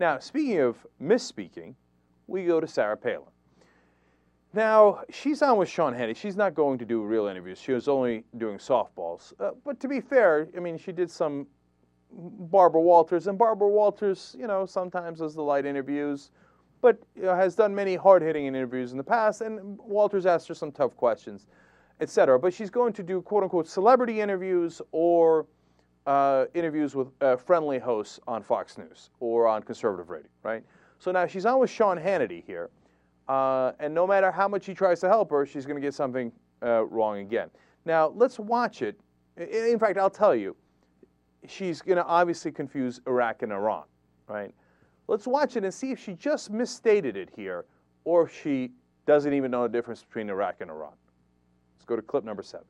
Now, speaking of misspeaking, we go to Sarah Palin. Now, she's on with Sean Hannity. She's not going to do real interviews. She was only doing softballs. But to be fair, I mean, she did some Barbara Walters, and Barbara Walters, you know, sometimes does the light interviews, but has done many hard-hitting interviews in the past, and Walters asked her some tough questions, etc. But she's going to do quote-unquote celebrity interviews or interviews with friendly hosts on Fox News or on conservative radio, right? So now she's on with Sean Hannity here, and no matter how much he tries to help her, she's going to get something wrong again. Now, let's watch it. In fact, I'll tell you, she's going to obviously confuse Iraq and Iran, right? Let's watch it and see if she just misstated it here or if she doesn't even know the difference between Iraq and Iran. Let's go to clip number 7.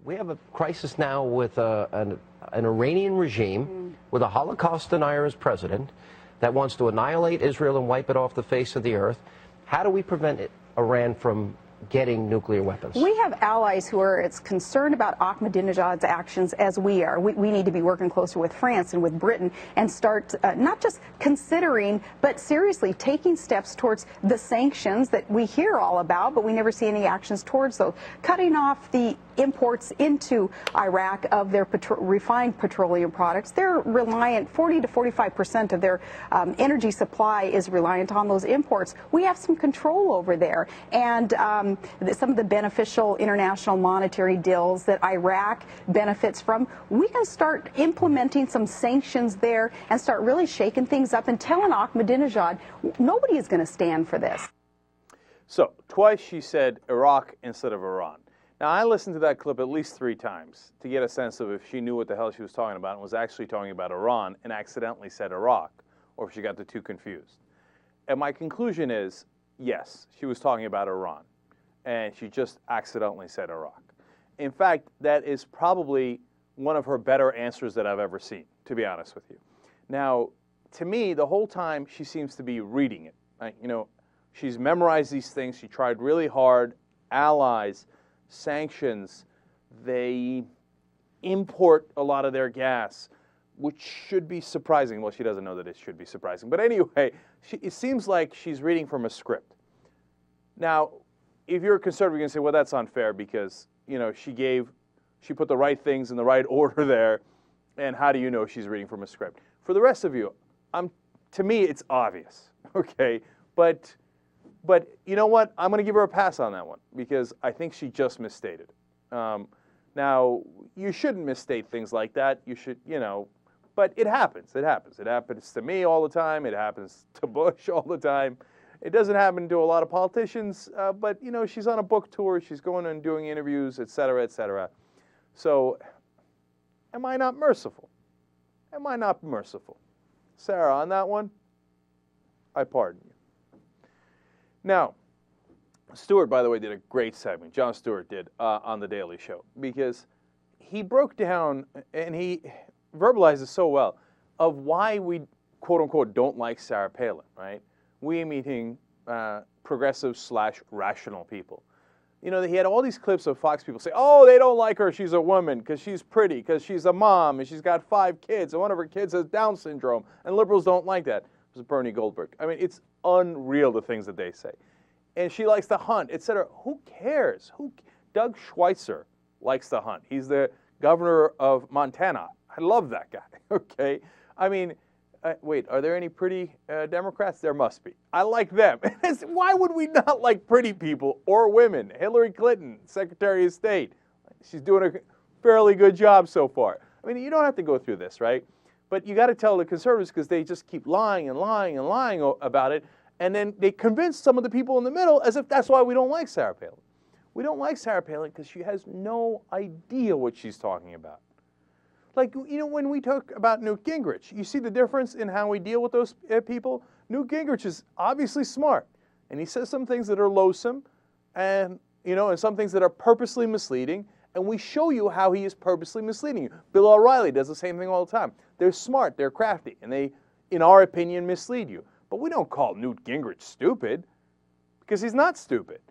We have a crisis now with an Iranian regime with a Holocaust denier as president that wants to annihilate Israel and wipe it off the face of the earth. How do we prevent Iran from getting nuclear weapons? We have allies who are as concerned about Ahmadinejad's actions as we are. We need to be working closer with France and with Britain and start not just considering, but seriously taking steps towards the sanctions that we hear all about, but we never see any actions towards those. Cutting off the imports into Iraq of their refined petroleum products. They're reliant, 40 to 45% of their energy supply is reliant on those imports. We have some control over there. And some of the beneficial international monetary deals that Iraq benefits from, we can start implementing some sanctions there and start really shaking things up and telling Ahmadinejad nobody is going to stand for this. So, twice she said Iraq instead of Iran. Now, I listened to that clip at least 3 times to get a sense of if she knew what the hell she was talking about and was actually talking about Iran and accidentally said Iraq, or if she got the two confused. And my conclusion is, yes, she was talking about Iran, and she just accidentally said Iraq. In fact, that is probably one of her better answers that I've ever seen, to be honest with you. Now, to me, the whole time she seems to be reading it. Right? You know, she's memorized these things. She tried really hard. Allies, sanctions, they import a lot of their gas, which should be surprising. Well, she doesn't know that it should be surprising. But anyway, it seems like she's reading from a script. Now, if you're a conservative, you're going to say, well, that's unfair because, you know, she put the right things in the right order there, and how do you know she's reading from a script? For the rest of you, to me, it's obvious, okay? But you know what? I'm going to give her a pass on that one because I think she just misstated. Now, you shouldn't misstate things like that. You should, you know, but it happens. It happens. It happens to me all the time. It happens to Bush all the time. It doesn't happen to a lot of politicians, but, you know, she's on a book tour. She's going and doing interviews, et cetera, et cetera. So am I not merciful? Am I not merciful? Sarah, on that one, I pardon you. Now, Stewart, by the way, did a great segment. Jon Stewart did on The Daily Show because he broke down and he verbalizes so well of why we, quote unquote, don't like Sarah Palin, right? We meeting progressive/rational people. You know, he had all these clips of Fox people say, oh, they don't like her, she's a woman, because she's pretty, because she's a mom, and she's got 5 kids, and one of her kids has Down syndrome, and liberals don't like that. It was Bernie Goldberg. I mean, it's unreal the things that they say. And she likes to hunt, etc. Who cares? Doug Schweitzer likes to hunt. He's the governor of Montana. I love that guy, okay? I mean, wait, are there any pretty Democrats? There must be. I like them. Why would we not like pretty people or women? Hillary Clinton, Secretary of State. She's doing a fairly good job so far. I mean, you don't have to go through this, right? But you got to tell the conservatives because they just keep lying and lying and lying about it. And then they convince some of the people in the middle as if that's why we don't like Sarah Palin. We don't like Sarah Palin because she has no idea what she's talking about. Like, you know, when we talk about Newt Gingrich, you see the difference in how we deal with those people? Newt Gingrich is obviously smart, and he says some things that are loathsome and, you know, and some things that are purposely misleading, and we show you how he is purposely misleading you. Bill O'Reilly does the same thing all the time. They're smart, they're crafty, and they, in our opinion, mislead you. But we don't call Newt Gingrich stupid, because he's not stupid.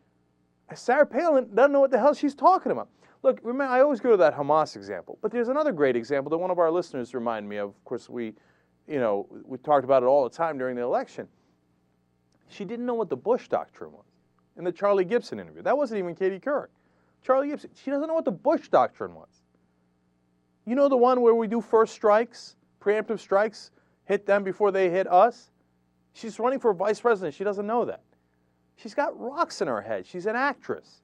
Sarah Palin doesn't know what the hell she's talking about. Look, remember, I always go to that Hamas example, but there's another great example that one of our listeners reminded me of. Of course, we you know, we talked about it all the time during the election. She didn't know what the Bush Doctrine was in the Charlie Gibson interview. That wasn't even Katie Couric. Charlie Gibson, she doesn't know what the Bush Doctrine was. You know the one where we do first strikes, preemptive strikes, hit them before they hit us? She's running for vice president. She doesn't know that. She's got rocks in her head. She's an actress.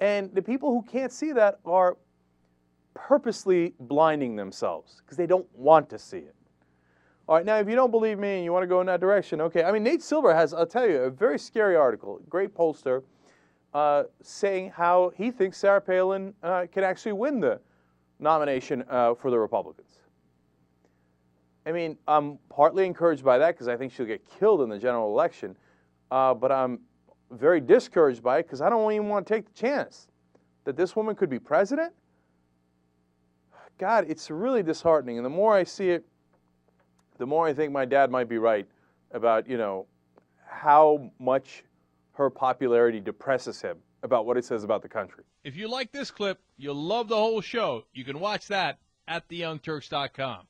And the people who can't see that are purposely blinding themselves because they don't want to see it. All right, now, if you don't believe me and you want to go in that direction, okay. I mean, Nate Silver has, I'll tell you, a very scary article, great pollster, saying how he thinks Sarah Palin can actually win the nomination for the Republicans. I mean, I'm partly encouraged by that because I think she'll get killed in the general election, but I'm very discouraged by it because I don't even want to take the chance that this woman could be president. God, it's really disheartening, and the more I see it, the more I think my dad might be right about, you know, how much her popularity depresses him about what it says about the country. If you like this clip, you'll love the whole show. You can watch that at theyoungturks.com.